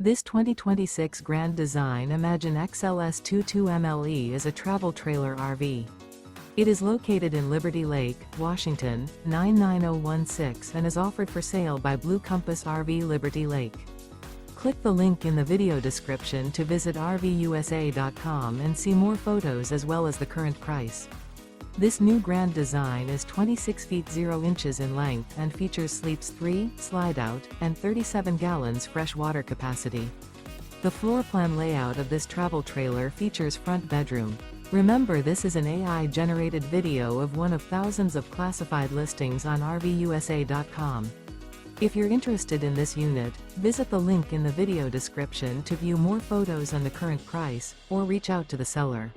This 2026 Grand Design Imagine XLS 22MLE is a travel trailer RV. It is located in Liberty Lake, Washington, 99016 and is offered for sale by Blue Compass RV Liberty Lake. Click the link in the video description to visit RVUSA.com and see more photos as well as the current price. This new Grand Design is 26 feet 0 inches in length and features sleeps 3, Slideout, and 37 gallons fresh water capacity. The floor plan layout of this travel trailer features front bedroom. Remember, this is an AI-generated video of one of thousands of classified listings on RVUSA.com. If you're interested in this unit, visit the link in the video description to view more photos and the current price, or reach out to the seller.